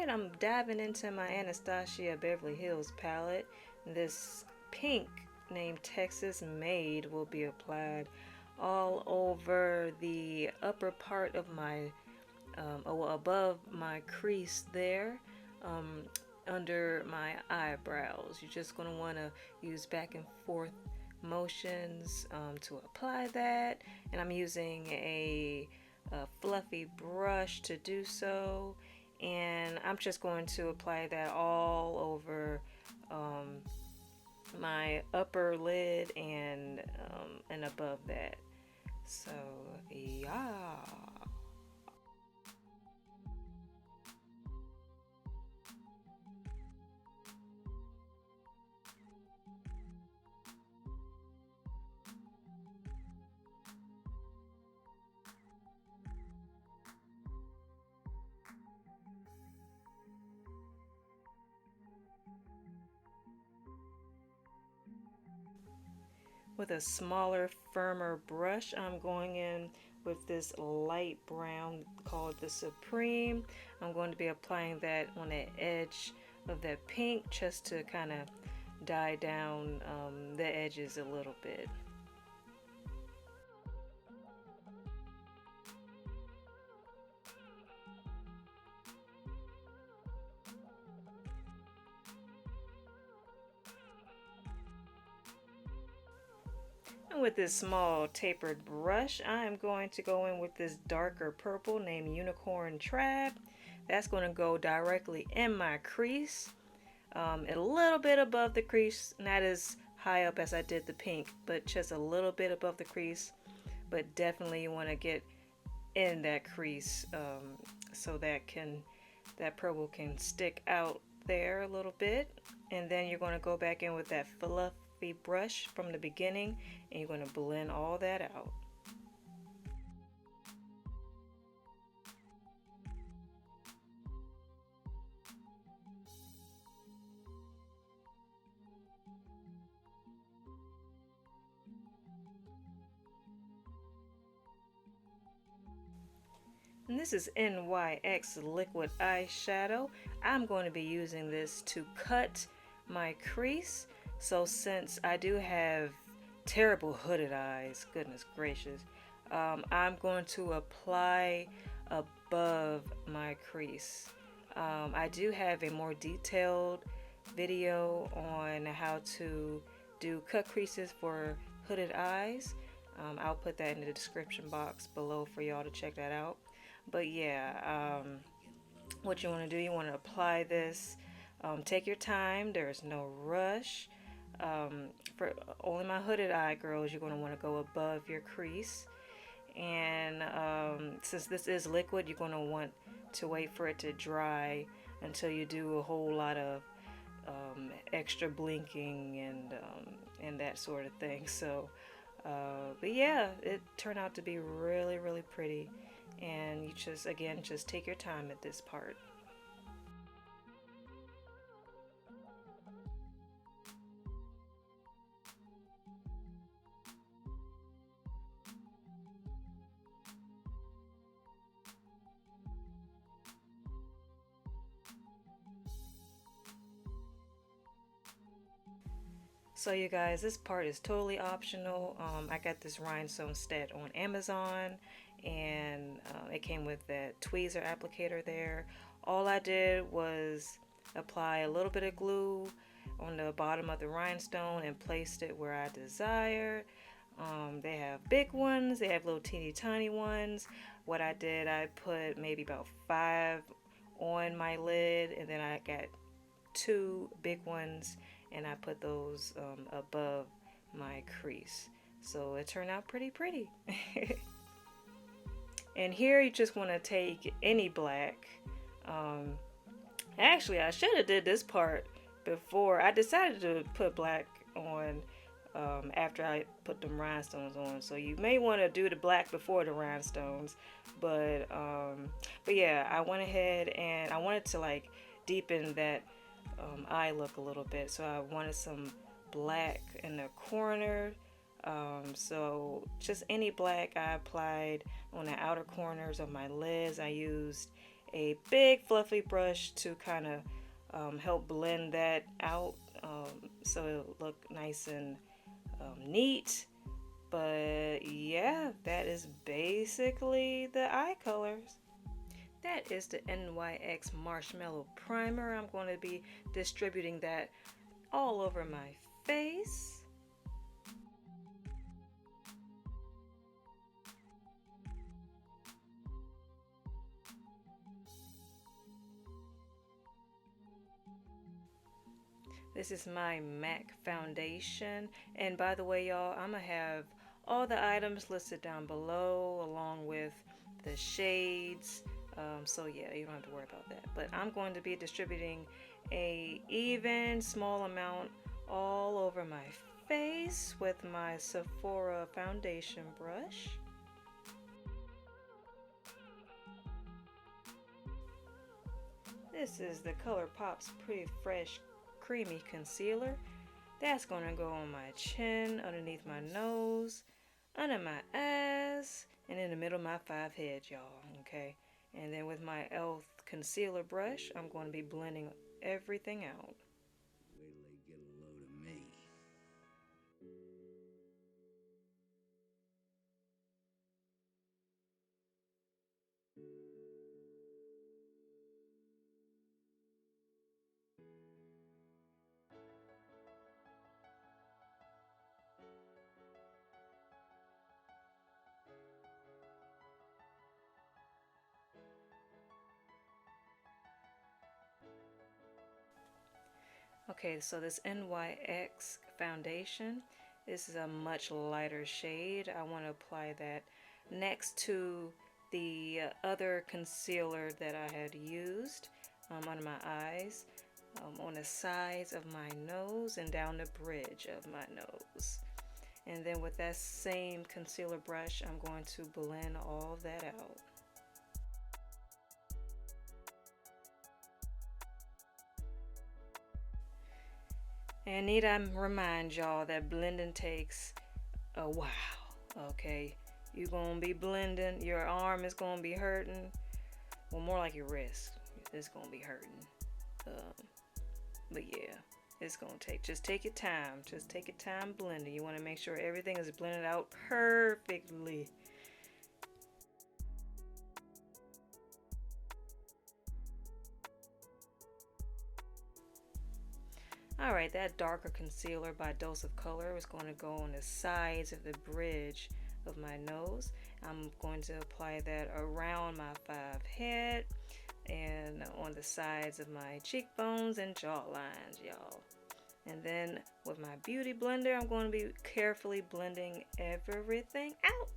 Alright, I'm diving into my Anastasia Beverly Hills palette. This pink named Texas Made will be applied all over the upper part of my, above my crease there, under my eyebrows. You're just going to want to use back and forth motions to apply that. And I'm using a fluffy brush to do so, and I'm just going to apply that all over my upper lid and above that. So yeah. With a smaller, firmer brush, I'm going in with this light brown called the Supreme. I'm going to be applying that on the edge of that pink just to kind of dye down the edges a little bit. And with this small tapered brush, I'm going to go in with this darker purple named Unicorn Trap. That's going to go directly in my crease, a little bit above the crease, not as high up as I did the pink, but just a little bit above the crease. But definitely you want to get in that crease so that purple can stick out there a little bit. And then you're going to go back in with that fluffy brush from the beginning, and you're going to blend all that out. And this is NYX liquid eyeshadow. I'm going to be using this to cut my crease. So since I do have terrible hooded eyes, goodness gracious, I'm going to apply above my crease. I do have a more detailed video on how to do cut creases for hooded eyes. I'll put that in the description box below for y'all to check that out. But yeah, what you want to do, you want to apply this. Take your time. There's no rush. For only my hooded eye girls, you're going to want to go above your crease. And since this is liquid, you're going to want to wait for it to dry until you do a whole lot of extra blinking and that sort of thing. So, but yeah, it turned out to be really, really pretty. And you just take your time at this part. So you guys, this part is totally optional. I got this rhinestone set on Amazon, and it came with that tweezer applicator there. All I did was apply a little bit of glue on the bottom of the rhinestone and placed it where I desired. They have big ones, they have little teeny tiny ones. What I did, I put maybe about 5 on my lid, and then I got 2 big ones and I put those above my crease. So it turned out pretty pretty. And here you just want to take any black. Actually, I should have did this part before. I decided to put black on after I put them rhinestones on. So you may want to do the black before the rhinestones. But yeah, I went ahead and I wanted to like deepen that eye look a little bit. So I wanted some black in the corner. So just any black I applied on the outer corners of my lids. I used a big fluffy brush to kind of help blend that out, so it'll look nice and neat. But yeah, that is basically the eye colors. That is the NYX Marshmallow Primer. I'm going to be distributing that all over my face. This is my MAC foundation. And by the way, y'all, I'm going to have all the items listed down below along with the shades. So yeah, you don't have to worry about that. But I'm going to be distributing a even small amount all over my face with my Sephora foundation brush. This is the ColourPop's Pretty Fresh Creamy Concealer. That's going to go on my chin, underneath my nose, under my eyes, and in the middle of my 5 heads, y'all, okay? And then with my e.l.f. concealer brush, I'm going to be blending everything out. Wait till they get a load of me. Okay, so this NYX foundation, this is a much lighter shade. I want to apply that next to the other concealer that I had used under my eyes, on the sides of my nose and down the bridge of my nose. And then with that same concealer brush, I'm going to blend all of that out. And need I remind y'all that blending takes a while, okay? You're gonna be blending, your arm is gonna be hurting, well, more like your wrist, it's gonna be hurting. But yeah, it's gonna just take your time, blending. You wanna make sure everything is blended out perfectly. Alright, that darker concealer by Dose of Color is going to go on the sides of the bridge of my nose. I'm going to apply that around my 5 head and on the sides of my cheekbones and jawlines, y'all. And then with my beauty blender, I'm going to be carefully blending everything out.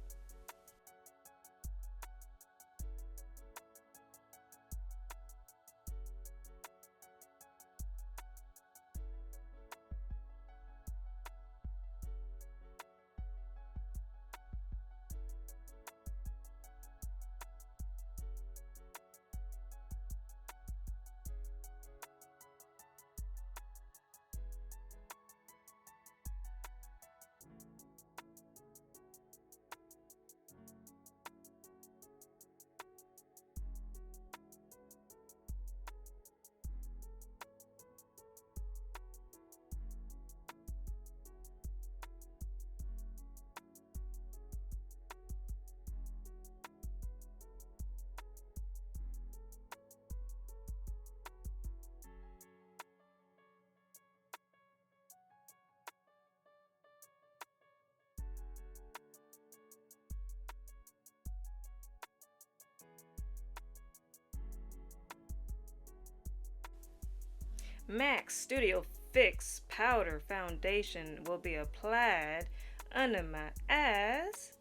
MAC Studio Fix Powder Foundation will be applied under my eyes.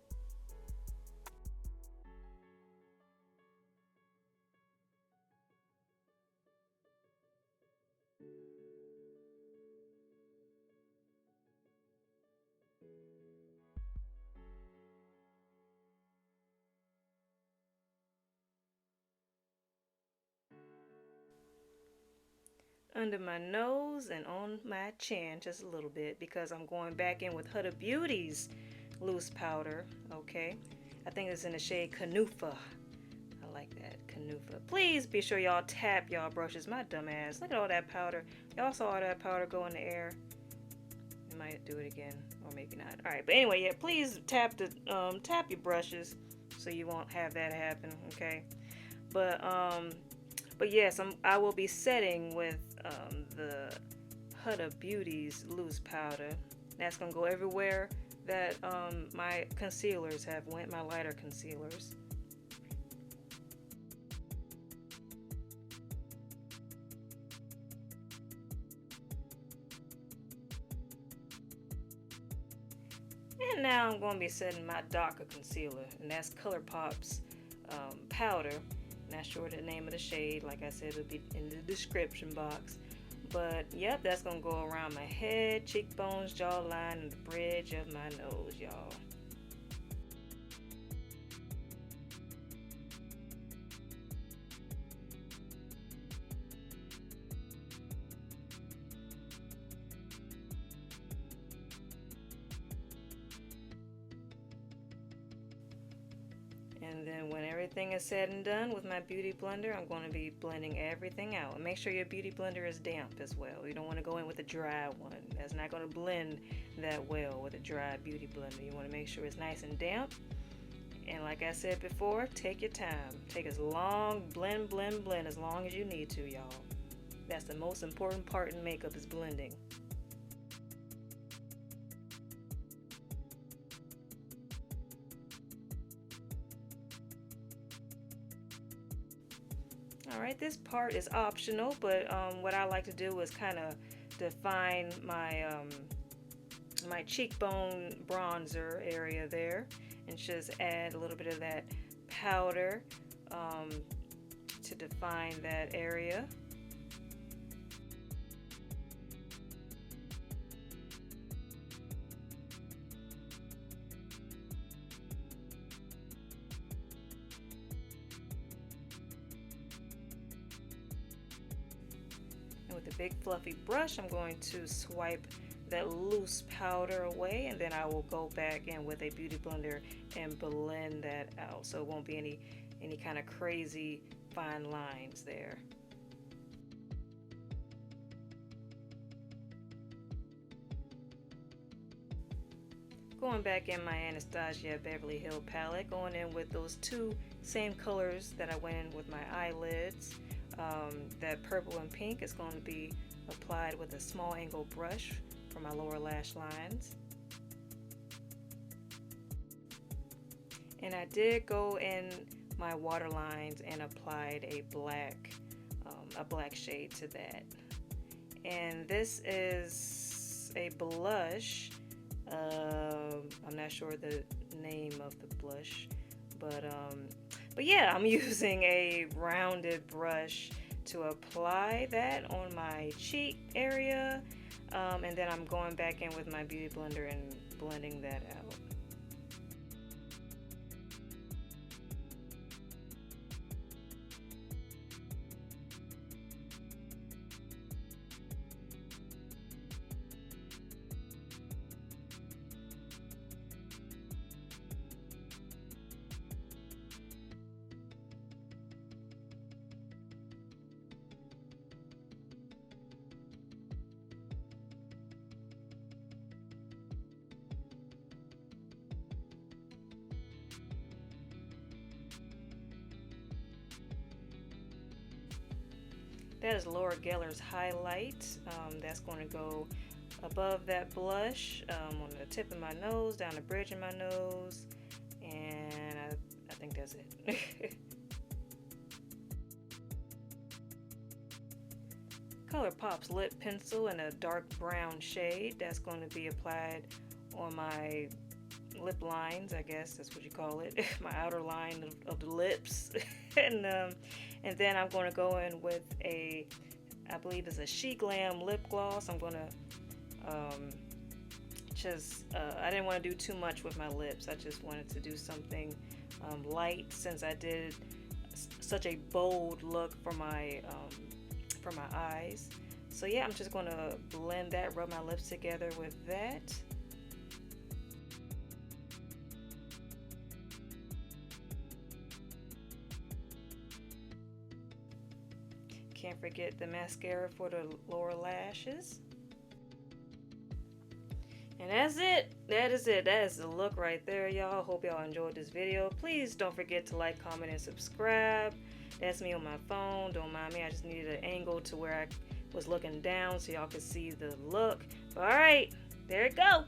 Under my nose and on my chin just a little bit, because I'm going back in with Huda Beauty's loose powder. Okay, I think it's in the shade Kanufa. I like that Canufa. Please be sure y'all tap y'all brushes. My dumb ass. Look at all that powder. Y'all saw all that powder go in the air. I might do it again, or maybe not. All right, but anyway, yeah. Please tap your brushes so you won't have that happen. Okay. But yes, I will be setting with the Huda Beauty's loose powder. That's gonna go everywhere that my concealers have went, my lighter concealers. And now I'm going to be setting my darker concealer, and that's ColourPop's powder. Not sure the name of the shade. Like I said, it'll be in the description box. But yep, that's gonna go around my head, cheekbones, jawline, and the bridge of my nose, y'all. And then when everything is said and done with my beauty blender, I'm going to be blending everything out. And make sure your beauty blender is damp as well. You don't want to go in with a dry one. That's not going to blend that well with a dry beauty blender. You want to make sure it's nice and damp. And like I said before, take your time. Take as long, blend as long as you need to, y'all. That's the most important part in makeup, is blending. Alright, this part is optional, but what I like to do is kind of define my my cheekbone bronzer area there, and just add a little bit of that powder to define that area. With a big fluffy brush, I'm going to swipe that loose powder away, and then I will go back in with a beauty blender and blend that out, so it won't be any kind of crazy fine lines there. Going back in my Anastasia Beverly Hills palette, going in with those two same colors that I went in with my eyelids. That purple and pink is going to be applied with a small angle brush for my lower lash lines. And I did go in my waterlines and applied a black shade to that. And this is a blush. I'm not sure the name of the blush, but yeah, I'm using a rounded brush to apply that on my cheek area, and then I'm going back in with my beauty blender and blending that out. That is Laura Geller's highlight. That's going to go above that blush, on the tip of my nose, down the bridge of my nose, and I think that's it. ColourPop's lip pencil in a dark brown shade. That's going to be applied on my lip lines, I guess that's what you call it, my outer line of the lips. And then I'm going to go in with I believe it's a Glam lip gloss. I'm going to I didn't want to do too much with my lips. I just wanted to do something light, since I did such a bold look for my eyes. So yeah, I'm just going to blend that, rub my lips together with that. can't forget the mascara for the lower lashes. And that's it. That is it. That is the look right there, y'all. Hope y'all enjoyed this video. Please don't forget to like, comment, and subscribe. That's me on my phone. Don't mind me. I just needed an angle to where I was looking down so y'all could see the look. All right, there it go.